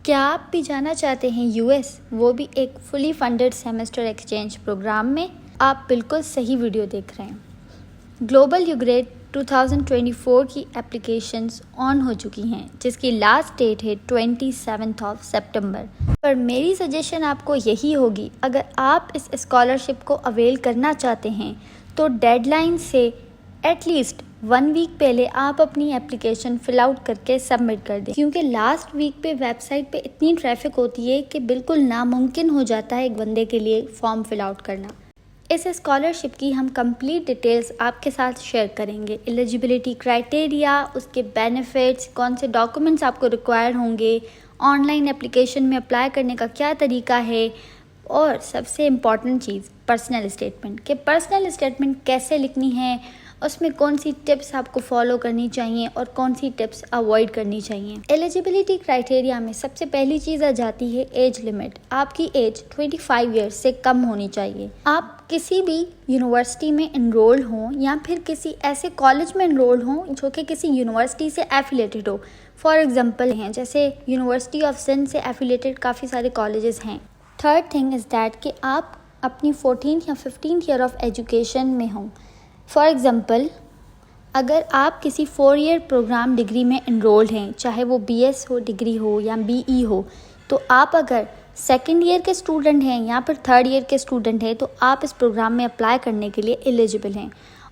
क्या आप भी जाना चाहते हैं यूएस, वो भी एक fully funded semester exchange program में? आप बिल्कुल सही वीडियो देख रहे हैं। ग्लोबल यूग्रेड 2024 की एप्लीकेशंस ऑन हो चुकी हैं, जिसकी लास्ट डेट है 27 सितंबर। पर मेरी सजेशन आपको यही होगी, अगर आप इस स्कॉलरशिप को अवेल करना चाहते हैं तो डेडलाइन से एटलीस्ट 1 वीक पहले आप अपनी एप्लीकेशन फिल आउट करके सबमिट कर दें, क्योंकि लास्ट वीक पे वेबसाइट पे इतनी ट्रैफिक होती है कि बिल्कुल नामुमकिन हो जाता है एक बंदे के लिए फॉर्म फिल आउट करना। इस स्कॉलरशिप की हम कंप्लीट डिटेल्स आपके साथ शेयर करेंगे। एलिजिबिलिटी क्राइटेरिया, उसके बेनिफिट्स, कौन से डॉक्यूमेंट्स आपको रिक्वायर होंगे, ऑनलाइन एप्लीकेशन में अप्लाई करने का क्या तरीका है, और सबसे इम्पॉर्टेंट चीज़ पर्सनल स्टेटमेंट, कि पर्सनल स्टेटमेंट कैसे लिखनी है, उसमें कौन सी टिप्स आपको फॉलो करनी चाहिए और कौन सी टिप्स अवॉइड करनी चाहिए। एलिजिबिलिटी क्राइटेरिया में सबसे पहली चीज़ आ जाती है एज लिमिट। आपकी एज 25 ईयर्स से कम होनी चाहिए। आप किसी भी यूनिवर्सिटी में इनरोल हों या फिर किसी ऐसे कॉलेज में इनरोल हों जो कि किसी यूनिवर्सिटी से एफिलेटेड हो। फॉर एग्जाम्पल हैं जैसे यूनिवर्सिटी ऑफ सिंध से एफिलेटेड काफ़ी सारे कॉलेजेस हैं। थर्ड थिंग इज़ दैट कि आप अपनी 14th या 15th ईयर ऑफ एजुकेशन में हों। फॉर एग्ज़ाम्पल, अगर आप किसी 4 ईयर प्रोग्राम डिग्री में इनरोल्ड हैं, चाहे वो बीएस हो डिग्री हो या बीई हो, तो आप अगर सेकेंड ईयर के स्टूडेंट हैं या फिर थर्ड ईयर के स्टूडेंट हैं तो आप इस प्रोग्राम में अप्लाई करने के लिए एलिजिबल हैं।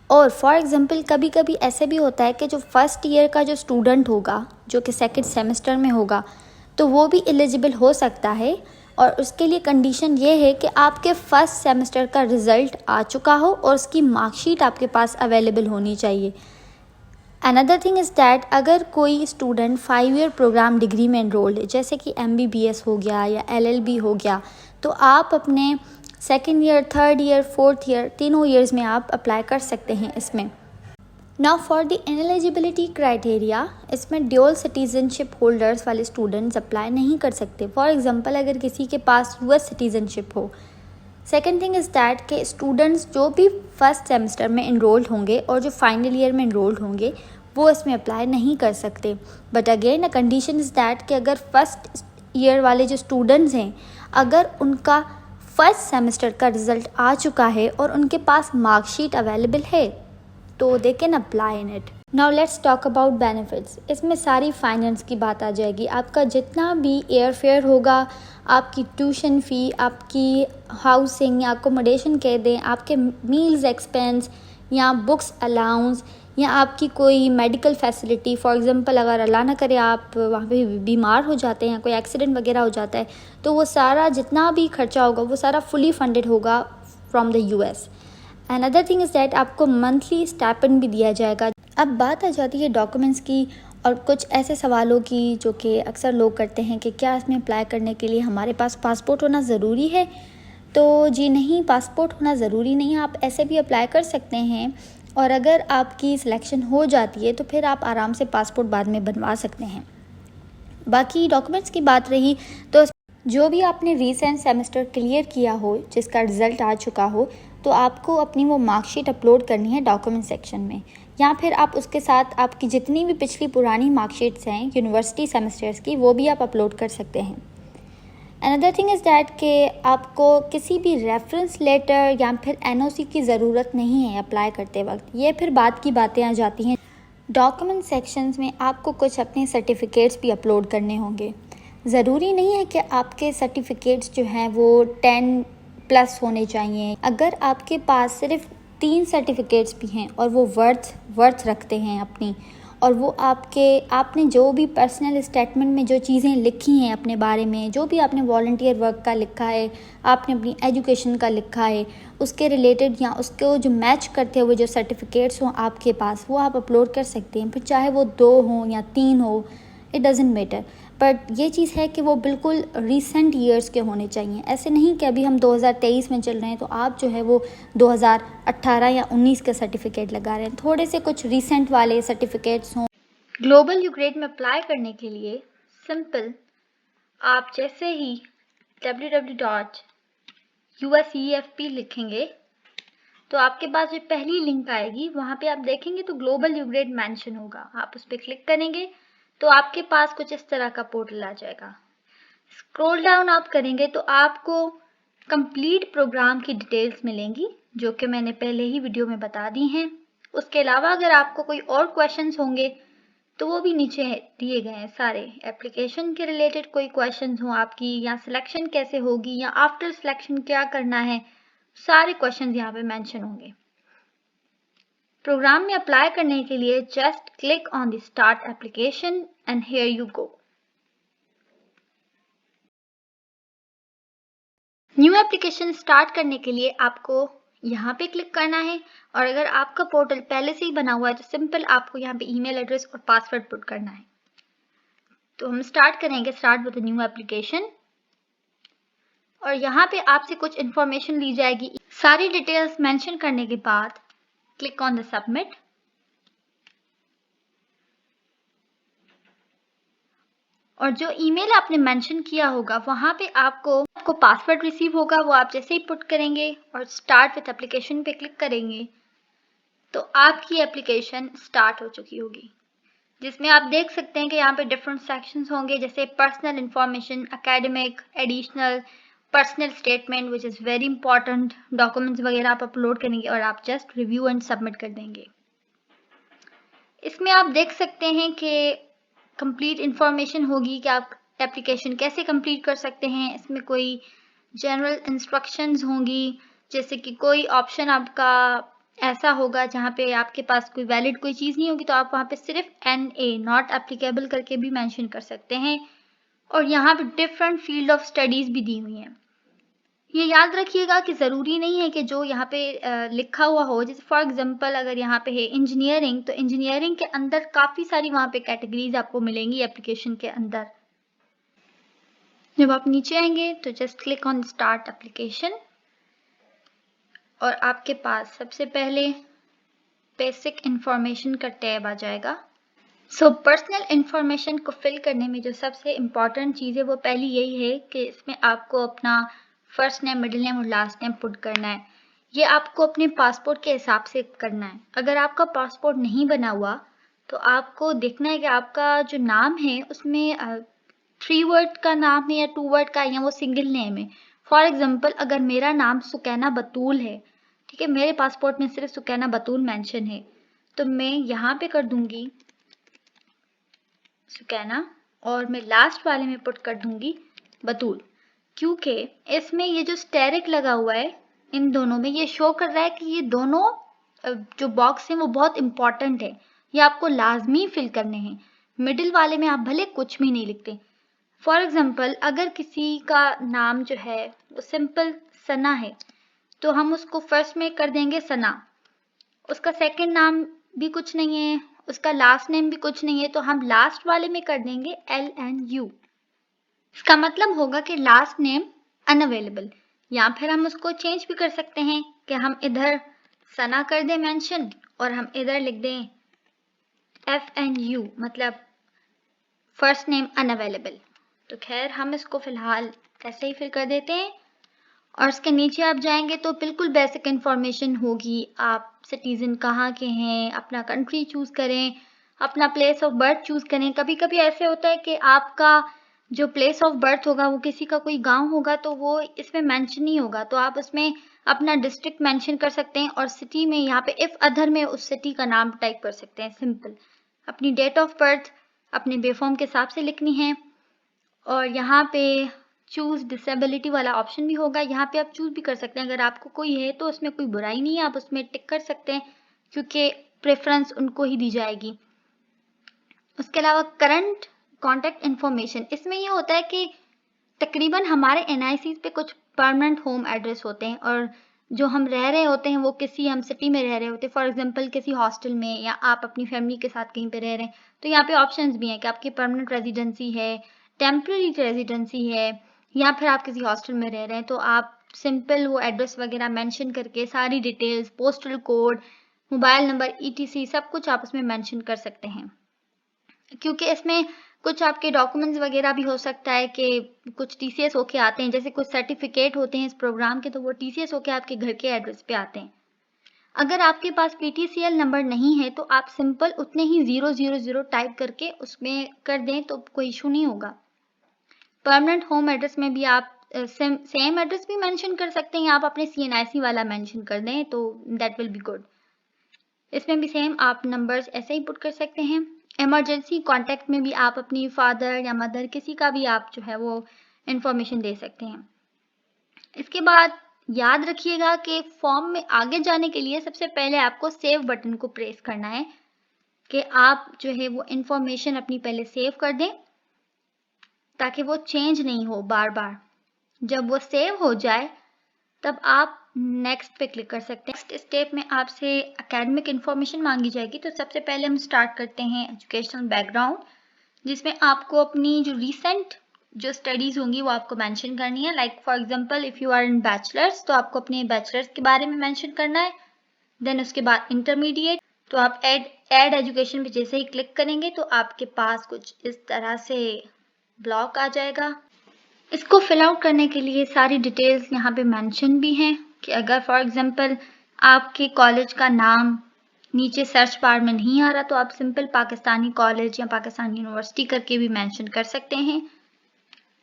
और फॉर एग्ज़ाम्पल कभी कभी ऐसे भी होता है कि जो फर्स्ट ईयर का जो स्टूडेंट होगा, जो कि सेकेंड सेमेस्टर में होगा, तो वो भी एलिजिबल हो सकता है। और उसके लिए कंडीशन ये है कि आपके फर्स्ट सेमेस्टर का रिज़ल्ट आ चुका हो और उसकी मार्कशीट आपके पास अवेलेबल होनी चाहिए। अनदर थिंग इज़ दैट अगर कोई स्टूडेंट 5 ईयर प्रोग्राम डिग्री में एनरोल्ड है, जैसे कि एमबीबीएस हो गया या एलएलबी हो गया, तो आप अपने second year, third year, fourth year, तीनों ईयर्स में आप अप्लाई कर सकते हैं इसमें। नाउ फॉर द इनएलिजिबिलिटी क्राइटेरिया, इसमें ड्यूअल सिटीजनशिप होल्डर्स वाले स्टूडेंट्स अप्लाई नहीं कर सकते। फॉर एग्जांपल, अगर किसी के पास यूएस सिटीजनशिप हो। सेकेंड थिंग इज़ दैट के स्टूडेंट्स जो भी फर्स्ट सेमेस्टर में इनरोल्ड होंगे और जो फाइनल ईयर में इनरोल्ड होंगे वो इसमें अप्लाई नहीं कर सकते। But again a condition is that कि अगर फर्स्ट ईयर वाले जो स्टूडेंट्स हैं, अगर उनका फर्स्ट सेमेस्टर का रिज़ल्ट आ चुका है और उनके पास मार्कशीट अवेलेबल है, तो they can apply in it. Now let's talk about benefits. इसमें सारी फाइनेंस की बात आ जाएगी। आपका जितना भी एयर फेयर होगा, आपकी ट्यूशन फ़ी, आपकी हाउसिंग या अकोमोडेशन कह दें, आपके मील्स एक्सपेंस या बुक्स अलाउंस या आपकी कोई मेडिकल फैसिलिटी, फॉर एग्जांपल अगर अल्लाह ना करे आप वहाँ पे बीमार हो जाते हैं, कोई एक्सीडेंट वगैरह हो जाता है, तो वो सारा जितना भी खर्चा होगा वो सारा फुली फंडेड होगा from the US. Another thing is that आपको मंथली स्टाइपेंड भी दिया जाएगा। अब बात आ जाती है डॉक्यूमेंट्स की और कुछ ऐसे सवालों की जो कि अक्सर लोग करते हैं कि क्या इसमें अप्लाई करने के लिए हमारे पास पासपोर्ट होना ज़रूरी है। तो जी नहीं, पासपोर्ट होना ज़रूरी नहीं है, आप ऐसे भी अप्लाई कर सकते हैं। और अगर आपकी सिलेक्शन हो जाती है तो फिर आप आराम से पासपोर्ट बाद में बनवा सकते हैं। बाकी डॉक्यूमेंट्स की बात रही तो जो भी आपने रीसेंट सेमेस्टर क्लियर किया हो, जिसका रिज़ल्ट आ चुका हो, तो आपको अपनी वो मार्कशीट अपलोड करनी है डॉक्यूमेंट सेक्शन में, या फिर आप उसके साथ आपकी जितनी भी पिछली पुरानी मार्कशीट्स हैं यूनिवर्सिटी सेमेस्टर्स की, वो भी आप अपलोड कर सकते हैं। अनदर थिंग इज़ दैट कि आपको किसी भी रेफरेंस लेटर या फिर एनओसी की ज़रूरत नहीं है अप्लाई करते वक्त। ये फिर बाद की बातें आ जाती हैं। डॉक्यूमेंट सेक्शंस में आपको कुछ अपने सर्टिफिकेट्स भी अपलोड करने होंगे। ज़रूरी नहीं है कि आपके सर्टिफिकेट्स जो हैं वो 10+ होने चाहिए। अगर आपके पास सिर्फ 3 सर्टिफिकेट्स भी हैं और वो वर्थ रखते हैं अपनी, और वो आपने जो भी पर्सनल स्टेटमेंट में जो चीज़ें लिखी हैं अपने बारे में, जो भी आपने वॉलंटियर वर्क का लिखा है, आपने अपनी एजुकेशन का लिखा है, उसके रिलेटेड या उसको जो मैच करते हुए जो सर्टिफिकेट्स हों आपके पास, वो आप अपलोड कर सकते हैं। फिर चाहे वो 2 हों या 3 हो, इट डजेंट मैटर। बट ये चीज़ है कि वो बिल्कुल रिसेंट ईयर्स के होने चाहिए। ऐसे नहीं कि अभी हम 2023 में चल रहे हैं तो आप जो है वो 2018 या 19 का सर्टिफिकेट लगा रहे हैं। थोड़े से कुछ रिसेंट वाले सर्टिफिकेट्स हों। ग्लोबल यूग्रेड में अप्लाई करने के लिए सिंपल, आप जैसे ही www.usefp लिखेंगे तो आपके पास जो पहली लिंक आएगी वहाँ पे आप देखेंगे तो ग्लोबल यूग्रेड मेंशन होगा। आप उस पर क्लिक करेंगे तो आपके पास कुछ इस तरह का पोर्टल आ जाएगा। स्क्रॉल डाउन आप करेंगे तो आपको कंप्लीट प्रोग्राम की डिटेल्स मिलेंगी, जो कि मैंने पहले ही वीडियो में बता दी हैं। उसके अलावा अगर आपको कोई और क्वेश्चंस होंगे तो वो भी नीचे दिए गए हैं सारे। एप्लीकेशन के रिलेटेड कोई क्वेश्चंस हो आपकी, या सिलेक्शन कैसे होगी, या आफ्टर सिलेक्शन क्या करना है, सारे क्वेश्चंस यहाँ पे मेंशन होंगे। प्रोग्राम में अप्लाई करने के लिए just click on the start application and here you go. New application start करने के लिए आपको यहाँ पे क्लिक करना है, और अगर आपका पोर्टल पहले से ही बना हुआ है तो सिंपल आपको यहाँ पे ईमेल एड्रेस और पासवर्ड पुट करना है। तो हम स्टार्ट करेंगे, स्टार्ट विद न्यू एप्लीकेशन, और यहाँ पे आपसे कुछ इन्फॉर्मेशन ली जाएगी। सारी डिटेल्स मेंशन करने के बाद क्लिक ऑन द सबमिट। और जो ईमेल आपने मेंशन किया होगा वहाँ पे आपको पासवर्ड रिसीव होगा, वो आप जैसे ही पुट करेंगे और स्टार्ट विथ एप्लीकेशन पे क्लिक करेंगे तो आपकी एप्लीकेशन स्टार्ट हो चुकी होगी, जिसमें आप देख सकते हैं कि यहाँ पे डिफरेंट सेक्शंस होंगे, जैसे personal information, academic, additional, personal statement which is very important, documents वगैरह आप अपलोड करेंगे और आप जस्ट रिव्यू एंड सबमिट कर देंगे। इसमें आप देख सकते हैं कि कंप्लीट इंफॉर्मेशन होगी कि आप एप्लीकेशन कैसे कंप्लीट कर सकते हैं। इसमें कोई जनरल इंस्ट्रक्शंस होंगी, जैसे कि कोई ऑप्शन आपका ऐसा होगा जहाँ पे आपके पास कोई वैलिड कोई चीज़ नहीं होगी तो आप वहाँ पे सिर्फ NA नॉट एप्लीकेबल करके भी मेंशन कर सकते हैं। और यहाँ पे डिफरेंट फील्ड ऑफ स्टडीज़ भी दी हुई हैं। ये याद रखिएगा कि ज़रूरी नहीं है कि जो यहाँ पे लिखा हुआ हो, जैसे फॉर एग्जांपल अगर यहाँ पे है इंजीनियरिंग, तो इंजीनियरिंग के अंदर काफ़ी सारी वहाँ पे कैटेगरीज आपको मिलेंगी एप्लीकेशन के अंदर। जब आप नीचे आएंगे तो just click on start application, और आपके पास सबसे पहले बेसिक इंफॉर्मेशन का टैब आ जाएगा। पर्सनल इंफॉर्मेशन को फिल करने में जो सबसे इम्पॉर्टेंट चीज़ है वो पहली यही है कि इसमें आपको अपना फर्स्ट नेम, मिडिल नेम और लास्ट नेम पुट करना है। ये आपको अपने पासपोर्ट के हिसाब से करना है। अगर आपका पासपोर्ट नहीं बना हुआ तो आपको देखना है कि आपका जो नाम है उसमें 3 वर्ड का नाम है या 2 वर्ड का, या वो सिंगल नेम है। फॉर एग्जाम्पल अगर मेरा नाम सुकैना बतूल है, ठीक है, मेरे पासपोर्ट में सिर्फ सुकैना बतूल मेंशन है, तो मैं यहाँ पे कर दूंगी सुकैना, और मैं लास्ट वाले में पुट कर दूंगी बतूल, क्योंकि इसमें ये जो स्टेरिक लगा हुआ है इन दोनों में, ये शो कर रहा है कि ये दोनों जो बॉक्स हैं वो बहुत इंपॉर्टेंट है, ये आपको लाजमी फिल करने हैं। मिडिल वाले में आप भले कुछ भी नहीं लिखते। फॉर एग्जाम्पल अगर किसी का नाम जो है वो सिंपल सना है तो हम उसको फर्स्ट में कर देंगे सना, उसका सेकंड नाम भी कुछ नहीं है, उसका लास्ट नेम भी कुछ नहीं है, तो हम लास्ट वाले में कर देंगे LNU। इसका मतलब होगा कि लास्ट नेम अनअवेलेबल, या फिर हम उसको चेंज भी कर सकते हैं कि हम इधर सना कर दें मेंशन और हम इधर लिख दें FNU, मतलब फर्स्ट नेम अनअवेलेबल। तो खैर हम इसको फिलहाल ऐसे ही फिल कर देते हैं। और इसके नीचे आप जाएंगे तो बिल्कुल बेसिक इन्फॉर्मेशन होगी। आप सिटीज़न कहाँ के हैं, अपना कंट्री चूज़ करें, अपना प्लेस ऑफ बर्थ चूज़ करें। कभी कभी ऐसे होता है कि आपका जो प्लेस ऑफ बर्थ होगा वो किसी का कोई गांव होगा तो वो इसमें मेंशन नहीं होगा, तो आप उसमें अपना डिस्ट्रिक्ट मेंशन कर सकते हैं, और सिटी में यहाँ पे इफ़ अदर में उस सिटी का नाम टाइप कर सकते हैं। सिंपल अपनी डेट ऑफ बर्थ अपने बेफॉर्म के हिसाब से लिखनी है। और यहाँ पे चूज़ डिसेबिलिटी वाला ऑप्शन भी होगा, यहाँ पे आप चूज़ भी कर सकते हैं। अगर आपको कोई है तो उसमें कोई बुराई नहीं है, आप उसमें टिक कर सकते हैं क्योंकि प्रेफरेंस उनको ही दी जाएगी। उसके अलावा करंट कॉन्टैक्ट इन्फॉर्मेशन, इसमें ये होता है कि तकरीबन हमारे NIC पे कुछ परमानेंट होम एड्रेस होते हैं, और जो हम रह रहे होते हैं वो किसी हम सिटी में रह रहे होते हैं, फॉर एग्जांपल किसी हॉस्टल में, या आप अपनी फैमिली के साथ कहीं पे रह रहे हैं, तो यहाँ पे ऑप्शंस भी हैं कि आपकी परमानेंट रेजिडेंसी है, टेम्पररी रेजिडेंसी है, या फिर आप किसी हॉस्टल में रह रहे हैं। तो आप सिंपल वो एड्रेस वगैरह मेंशन करके सारी details, postal code, mobile number, ETC सब कुछ आप उसमें मेंशन कर सकते हैं, क्योंकि इसमें कुछ आपके डॉक्यूमेंट्स वगैरह भी हो सकता है कि कुछ TCS होके आते हैं, जैसे कुछ सर्टिफिकेट होते हैं इस प्रोग्राम के, तो वो TCS होके आपके घर के एड्रेस पे आते हैं। अगर आपके पास PTCL नंबर नहीं है तो आप सिंपल उतने ही 000 टाइप करके उसमें कर दें तो कोई इशू नहीं होगा। परमानेंट होम एड्रेस में भी आप सेम एड्रेस भी मेंशन कर सकते हैं, आप अपने CNIC वाला मेंशन कर दें तो दैट विल बी गुड। इसमें भी सेम आप नंबर्स ऐसे ही पुट कर सकते हैं। इमरजेंसी कॉन्टैक्ट में भी आप अपनी फादर या मदर किसी का भी आप जो है वो इंफॉर्मेशन दे सकते हैं। इसके बाद याद रखिएगा कि फॉर्म में आगे जाने के लिए सबसे पहले आपको सेव बटन को प्रेस करना है कि आप जो है वो इंफॉर्मेशन अपनी पहले सेव कर दें ताकि वो चेंज नहीं हो बार बार। जब वो सेव हो जाए तब आप नेक्स्ट पे क्लिक कर सकते हैं। नेक्स्ट स्टेप में आपसे एकेडमिक इन्फॉर्मेशन मांगी जाएगी। तो सबसे पहले हम स्टार्ट करते हैं एजुकेशनल बैकग्राउंड, जिसमें आपको अपनी जो रिसेंट जो स्टडीज़ होंगी वो आपको मेंशन करनी है। Like for example if you are in bachelors तो आपको अपने बैचलर्स के बारे में मेंशन करना है। देन उसके बाद इंटरमीडिएट, तो आप ऐड एजुकेशन पे जैसे ही क्लिक करेंगे तो आपके पास कुछ इस तरह से ब्लॉक आ जाएगा। इसको फिल आउट करने के लिए सारी डिटेल्स यहाँ पे मेंशन भी हैं कि अगर फॉर एग्जांपल आपके कॉलेज का नाम नीचे सर्च बार में नहीं आ रहा तो आप सिंपल पाकिस्तानी कॉलेज या पाकिस्तानी यूनिवर्सिटी करके भी मेंशन कर सकते हैं।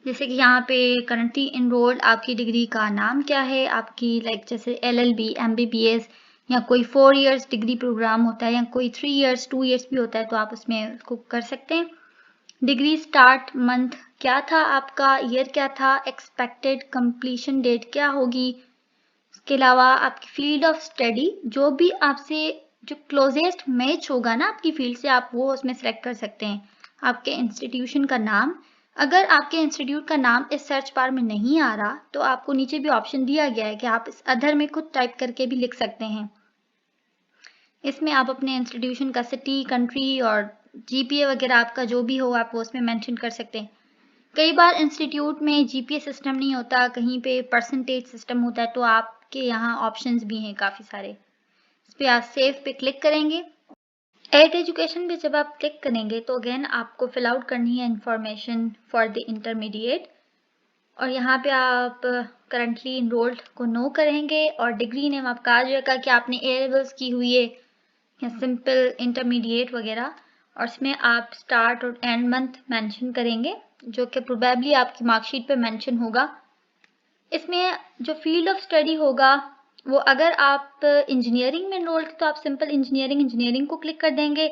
जैसे कि यहाँ पे करंटली इनरोल्ड आपकी डिग्री का नाम क्या है, आपकी लाइक जैसे LLB MBBS या कोई 4 इयर्स डिग्री प्रोग्राम होता है या कोई 3 इयर्स 2 इयर्स भी होता है तो आप उसमें उसको कर सकते हैं। डिग्री स्टार्ट मंथ क्या था आपका, ईयर क्या था, एक्सपेक्टेड कंप्लीशन डेट क्या होगी। इसके अलावा आपकी फील्ड ऑफ स्टडी जो भी आपसे जो क्लोजेस्ट मैच होगा ना आपकी फील्ड से आप वो उसमें सेलेक्ट कर सकते हैं। आपके इंस्टीट्यूशन का नाम, अगर आपके इंस्टीट्यूट का नाम इस सर्च बार में नहीं आ रहा तो आपको नीचे भी ऑप्शन दिया गया है कि आप इस अदर में खुद टाइप करके भी लिख सकते हैं। इसमें आप अपने इंस्टीट्यूशन का सिटी, कंट्री और GPA वगैरह आपका जो भी हो आप वो उसमें मेंशन कर सकते हैं। कई बार इंस्टीट्यूट में GPA सिस्टम नहीं होता, कहीं पे परसेंटेज सिस्टम होता है तो आपके यहाँ ऑप्शंस भी हैं काफ़ी सारे। इस पर आप सेव पे क्लिक करेंगे। ऐड एजुकेशन पे जब आप क्लिक करेंगे तो अगेन आपको फिल आउट करनी है इंफॉर्मेशन फॉर द इंटरमीडिएट और यहाँ पे आप करंटली इनरोल्ड को नो करेंगे और डिग्री नेम आपका आ जाएगा कि आपने A लेवल्स की हुई है या सिंपल इंटरमीडिएट वगैरह, और इसमें आप स्टार्ट और एंड मंथ मेंशन करेंगे जो कि प्रोबेबली आपकी मार्कशीट पे मेंशन होगा। इसमें जो फील्ड ऑफ स्टडी होगा वो अगर आप इंजीनियरिंग में एनरोल्ड तो आप सिंपल इंजीनियरिंग को क्लिक कर देंगे।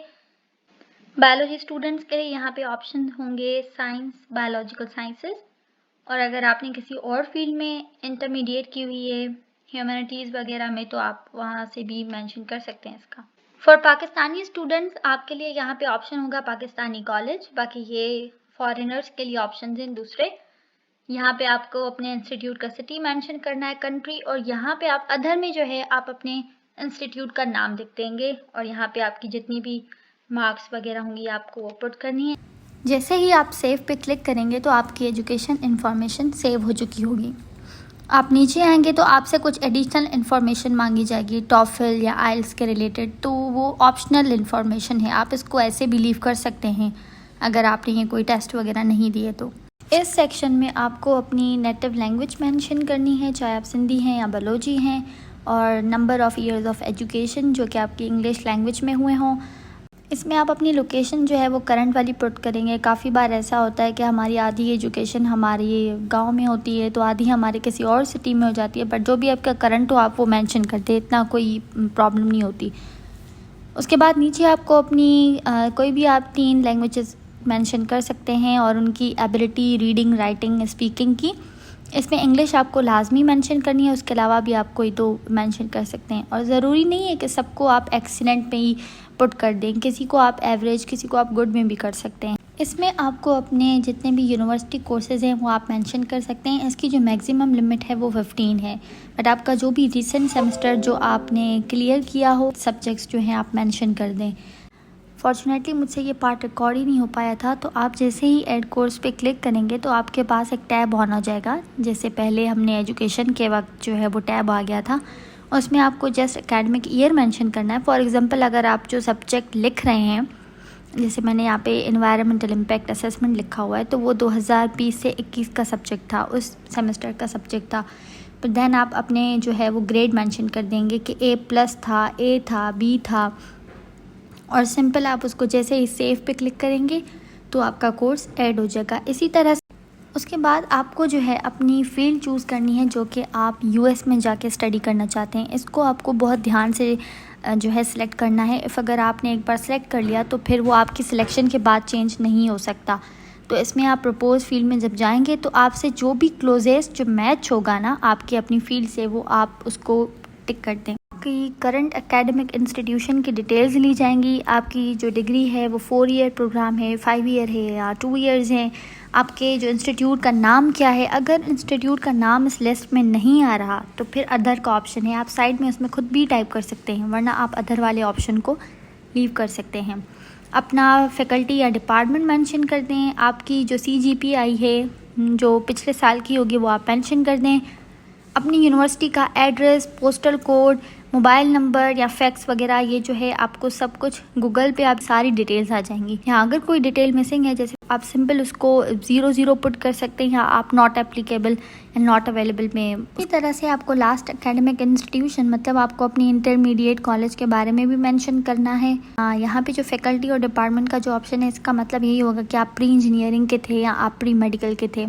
बायोलॉजी स्टूडेंट्स के लिए यहाँ पे ऑप्शन होंगे साइंस, बायोलॉजिकल साइंसेस, और अगर आपने किसी और फील्ड में इंटरमीडिएट की हुई है ह्यूमैनिटीज़ वगैरह में तो आप वहाँ से भी मेंशन कर सकते हैं इसका। फॉर पाकिस्तानी स्टूडेंट्स आपके लिए यहाँ पे ऑप्शन होगा पाकिस्तानी कॉलेज, बाकी ये फॉरेनर्स के लिए ऑप्शन हैं दूसरे। यहाँ पे आपको अपने इंस्टीट्यूट का सिटी मेंशन करना है, कंट्री, और यहाँ पे आप अदर में जो है आप अपने इंस्टीट्यूट का नाम लिख देंगे और यहाँ पे आपकी जितनी भी मार्क्स वगैरह होंगी आपको वो पुट करनी है। जैसे ही आप सेव पे क्लिक करेंगे तो आपकी एजुकेशन इन्फॉर्मेशन सेव हो चुकी होगी। आप नीचे आएंगे तो आपसे कुछ एडिशनल इन्फॉर्मेशन मांगी जाएगी टॉफल या आइल्स के रिलेटेड, तो वो ऑप्शनल इन्फॉर्मेशन है, आप इसको ऐसे बिलीव कर सकते हैं अगर आपने ये कोई टेस्ट वगैरह नहीं दिए तो। इस सेक्शन में आपको अपनी नेटिव लैंग्वेज मेंशन करनी है, चाहे आप सिंधी हैं या बलोची हैं, और number of years of education जो कि आपकी इंग्लिश लैंग्वेज में हुए हों। इसमें आप अपनी लोकेशन जो है वो करंट वाली पुट करेंगे। काफ़ी बार ऐसा होता है कि हमारी आधी एजुकेशन हमारी गांव में होती है तो आधी हमारे किसी और सिटी में हो जाती है, बट जो भी आपका करंट हो आप वो मेंशन करते हैं, इतना कोई प्रॉब्लम नहीं होती। उसके बाद नीचे आपको अपनी कोई भी आप 3 लैंग्वेजेस मेंशन कर सकते हैं और उनकी एबिलिटी रीडिंग, राइटिंग, स्पीकिंग की। इसमें इंग्लिश आपको लाजमी मेंशन करनी है, उसके अलावा भी आप कोई 2 मेंशन कर सकते हैं, और ज़रूरी नहीं है कि सबको आप एक्सीलेंट में ही पुट कर दें, किसी को आप एवरेज, किसी को आप गुड में भी कर सकते हैं। इसमें आपको अपने जितने भी यूनिवर्सिटी कोर्सेज़ हैं वो आप मेंशन कर सकते हैं। इसकी जो मैक्सिमम लिमिट है वो 15 है, बट आपका जो भी रिसेंट सेमेस्टर जो आपने क्लियर किया हो सब्जेक्ट्स जो हैं आप मेंशन कर दें। फॉर्चुनेटली मुझसे ये पार्ट रिकॉर्ड ही नहीं हो पाया था, तो आप जैसे ही ऐड कोर्स पे क्लिक करेंगे तो आपके पास एक टैब ऑन हो जाएगा। जैसे पहले हमने एजुकेशन के वक्त जो है वो टैब आ गया था, उसमें आपको जस्ट एकेडमिक ईयर मेंशन करना है। फॉर एग्जांपल अगर आप जो सब्जेक्ट लिख रहे हैं, जैसे मैंने यहाँ पे एनवायरमेंटल इम्पैक्ट असेसमेंट लिखा हुआ है, तो वो 2020 से 21 का सब्जेक्ट था, उस सेमेस्टर का सब्जेक्ट था। पर देन आप अपने जो है वो ग्रेड मेंशन कर देंगे कि A+ था, A था, B था, और सिंपल आप उसको जैसे ही सेव पे क्लिक करेंगे तो आपका कोर्स ऐड हो जाएगा। इसी तरह उसके बाद आपको जो है अपनी फ़ील्ड चूज़ करनी है जो कि आप यूएस में जाके स्टडी करना चाहते हैं। इसको आपको बहुत ध्यान से जो है सिलेक्ट करना है। इफ़ अगर आपने एक बार सेलेक्ट कर लिया तो फिर वो आपकी सिलेक्शन के बाद चेंज नहीं हो सकता। तो इसमें आप प्रपोज फील्ड में जब जाएंगे तो आपसे जो भी क्लोजेस्ट जो मैच होगा ना आपकी अपनी फ़ील्ड से, वो आप उसको टिक कर दें। आपकी करंट एकेडमिक इंस्टीट्यूशन की डिटेल्स ली जाएंगी। आपकी जो डिग्री है वो 4 ईयर प्रोग्राम है, 5 ईयर है या 2 ईयर्स हैं। आपके जो इंस्टीट्यूट का नाम क्या है, अगर इंस्टीट्यूट का नाम इस लिस्ट में नहीं आ रहा तो फिर अदर का ऑप्शन है, आप साइड में उसमें खुद भी टाइप कर सकते हैं, वरना आप अदर वाले ऑप्शन को लीव कर सकते हैं। अपना फैकल्टी या डिपार्टमेंट मेंशन कर दें। आपकी जो CGPI है जो पिछले साल की होगी वो आप मेंशन कर दें। अपनी यूनिवर्सिटी का address, postal code, mobile number या फैक्स वगैरह, ये जो है आपको सब कुछ गूगल पे आप सारी डिटेल्स आ जाएंगी। यहाँ अगर कोई डिटेल मिसिंग है जैसे आप सिंपल उसको 00 पुट कर सकते हैं, या आप नॉट एप्लीकेबल या नॉट अवेलेबल में। इसी तरह से आपको लास्ट एकेडमिक इंस्टीट्यूशन मतलब आपको अपनी इंटरमीडिएट कॉलेज के बारे में भी मेंशन करना है। यहाँ पे जो फैकल्टी और डिपार्टमेंट का जो ऑप्शन है इसका मतलब यही होगा कि आप प्री इंजीनियरिंग के थे या आप प्री मेडिकल के थे,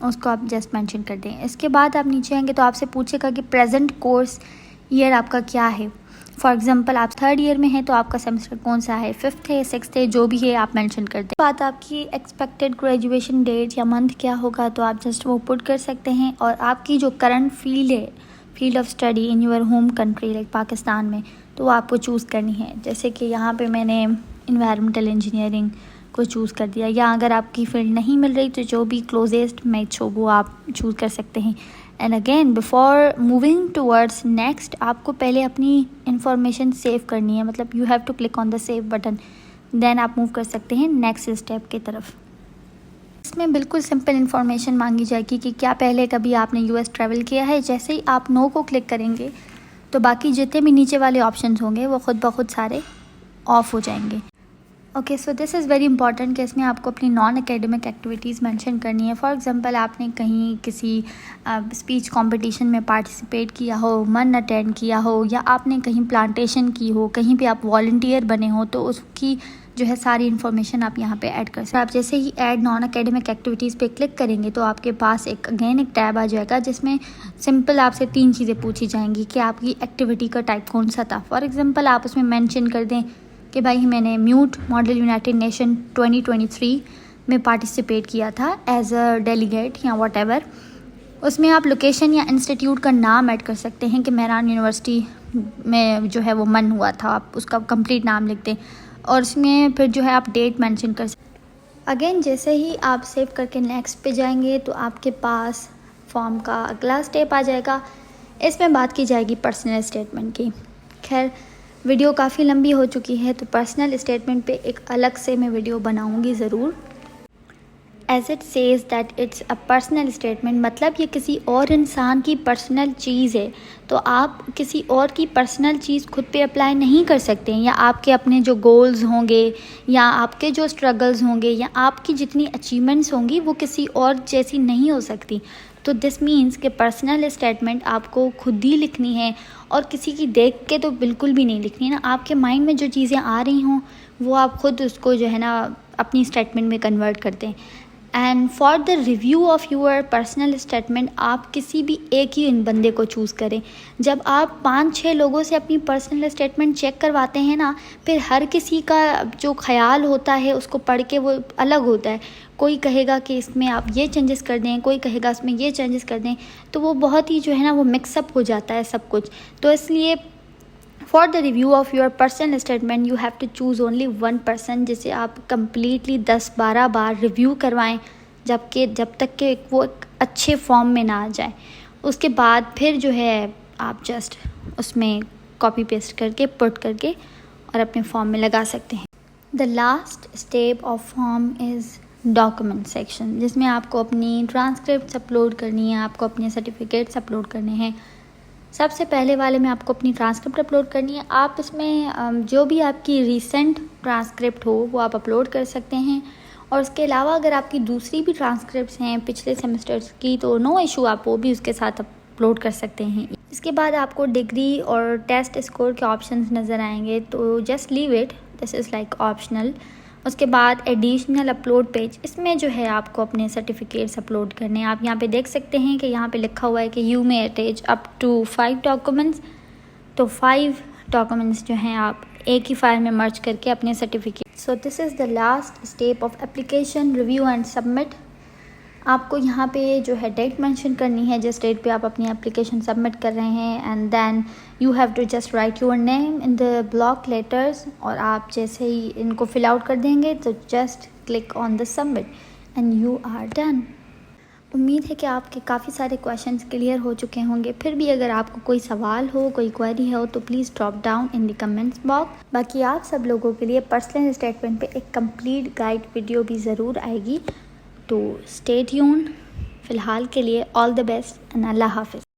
उसको आप जस्ट मेंशन कर दें। इसके बाद आप नीचे आएंगे तो आपसे पूछेगा कि प्रेजेंट कोर्स ईयर आपका क्या है। फॉर एग्जांपल आप 3rd ईयर में हैं तो आपका सेमेस्टर कौन सा है, 5th है, 6th है, जो भी है आप मेंशन कर दें। बात आपकी एक्सपेक्टेड ग्रेजुएशन डेट या मंथ क्या होगा तो आप जस्ट वो पुट कर सकते हैं। और आपकी जो करंट फील्ड है, field of study in your home country like Pakistan में, तो वो आपको चूज़ करनी है। जैसे कि यहाँ पे मैंने इन्वायरमेंटल इंजीनियरिंग को चूज़ कर दिया, या अगर आपकी फील्ड नहीं मिल रही तो जो भी क्लोजेस्ट मैच हो वो आप चूज़ कर सकते हैं। And again before moving towards next, आपको पहले अपनी इंफॉर्मेशन सेव करनी है, मतलब you have to click on the save button, then आप मूव कर सकते हैं नेक्स्ट स्टेप की तरफ। इसमें बिल्कुल सिंपल इन्फॉर्मेशन मांगी जाएगी कि क्या पहले कभी आपने US ट्रैवल किया है। जैसे ही आप नो को क्लिक करेंगे तो बाकी जितने भी नीचे वाले ऑप्शंस होंगे वो खुद ब खुद सारे ऑफ हो जाएंगे। Okay, so this is very important कि इसमें आपको अपनी नॉन एकेडमिक एक्टिविटीज़ मेंशन करनी है। फॉर एग्जांपल आपने कहीं किसी स्पीच कंपटीशन में पार्टिसिपेट किया हो, मन अटेंड किया हो, या आपने कहीं प्लांटेशन की हो, कहीं पे आप वॉलंटियर बने हो, तो उसकी जो है सारी इन्फॉर्मेशन आप यहाँ पे ऐड कर सकते हैं। आप जैसे ही ऐड नॉन एकेडमिक एक्टिविटीज़ पे क्लिक करेंगे तो आपके पास एक टैब आ जाएगा जिसमें सिंपल आपसे 3 चीज़ें पूछी जाएंगी कि आपकी एक्टिविटी का टाइप कौन सा था। फॉर एग्जांपल आप उसमें मेंशन कर दें कि भाई मैंने म्यूट मॉडल यूनाइटेड नेशन 2023 में पार्टिसिपेट किया था एज अ डेलीगेट या व्हाटएवर। उसमें आप लोकेशन या इंस्टीट्यूट का नाम ऐड कर सकते हैं कि मेहरान यूनिवर्सिटी में जो है वो मन हुआ था, आप उसका कंप्लीट नाम लिख दें, और उसमें फिर जो है आप डेट मेंशन कर सकते हैं। अगेन जैसे ही आप सेव करके नेक्स्ट पे जाएंगे तो आपके पास फॉर्म का अगला स्टेप आ जाएगा। इसमें बात की जाएगी पर्सनल स्टेटमेंट की। खैर वीडियो काफ़ी लंबी हो चुकी है तो पर्सनल स्टेटमेंट पे एक अलग से मैं वीडियो बनाऊंगी ज़रूर। As it says that it's a personal statement, मतलब ये किसी और इंसान की पर्सनल चीज़ है, तो आप किसी और की पर्सनल चीज़ खुद पे अप्लाई नहीं कर सकते हैं, या आपके अपने जो गोल्स होंगे या आपके जो स्ट्रगल्स होंगे या आपकी जितनी अचीवमेंट्स होंगी वो किसी और जैसी नहीं हो सकती। तो दिस मीन्स कि पर्सनल स्टेटमेंट आपको खुद ही लिखनी है और किसी की देख के तो बिल्कुल भी नहीं लिखनी है ना। आपके माइंड में जो चीज़ें आ रही हों वो आप खुद उसको जो है ना अपनी स्टेटमेंट में कन्वर्ट करते हैं। And for the review of your personal statement आप किसी भी एक ही बंदे को चूज़ करें। जब आप 5-6 लोगों से अपनी पर्सनल स्टेटमेंट चेक करवाते हैं ना, फिर हर किसी का जो ख्याल होता है उसको पढ़ के वो अलग होता है। कोई कहेगा कि इसमें आप ये चेंजेस कर दें, कोई कहेगा इसमें ये चेंजेस कर दें, तो वो बहुत ही जो है ना वो मिक्सअप हो जाता है सब कुछ। तो इसलिए for the review of your personal statement you have to choose only 1 person जिसे आप कम्प्लीटली 10-12 बार रिव्यू करवाएं जब तक कि वो एक अच्छे फॉर्म में ना आ जाए। उसके बाद फिर जो है आप जस्ट उसमें कॉपी पेस्ट करके पुट करके और अपने फॉर्म में लगा सकते हैं। The last step of form is document section, जिसमें आपको अपनी ट्रांसक्रिप्ट अपलोड करनी है, आपको अपने सर्टिफिकेट्स अपलोड करने हैं। सबसे पहले वाले में आपको अपनी ट्रांसक्रिप्ट अपलोड करनी है। आप इसमें जो भी आपकी रीसेंट ट्रांसक्रिप्ट हो वो आप अपलोड कर सकते हैं, और उसके अलावा अगर आपकी दूसरी भी ट्रांसक्रिप्ट्स हैं पिछले सेमेस्टर्स की तो नो इशू, आप वो भी उसके साथ अपलोड कर सकते हैं। इसके बाद आपको डिग्री और टेस्ट स्कोर के ऑप्शंस नज़र आएंगे, तो just leave it, this is like optional. उसके बाद एडिशनल अपलोड पेज, इसमें जो है आपको अपने सर्टिफिकेट्स अपलोड करने हैं। आप यहाँ पे देख सकते हैं कि यहाँ पे लिखा हुआ है कि you may attach up to 5 documents. तो 5 डॉक्यूमेंट्स जो हैं आप एक ही फाइल में मर्ज करके अपने certificate. So this is the last step of application, review and submit. आपको यहाँ पे जो है डेट मेंशन करनी है जिस डेट पे आप अपनी एप्लीकेशन सबमिट कर रहे हैं, and then you have to just write your name in the block letters. और आप जैसे ही इनको फिल आउट कर देंगे तो just click on the submit and you are done. उम्मीद है कि आपके काफ़ी सारे क्वेश्चंस क्लियर हो चुके होंगे। फिर भी अगर आपको कोई सवाल हो, कोई क्वेरी हो तो please drop down in the comments box. बाकी आप सब लोगों के लिए पर्सनल स्टेटमेंट पे एक कंप्लीट गाइड वीडियो भी ज़रूर आएगी, तो स्टे ट्यून्ड। फ़िलहाल के लिए ऑल द बेस्ट एंड अल्लाह हाफ़िज़।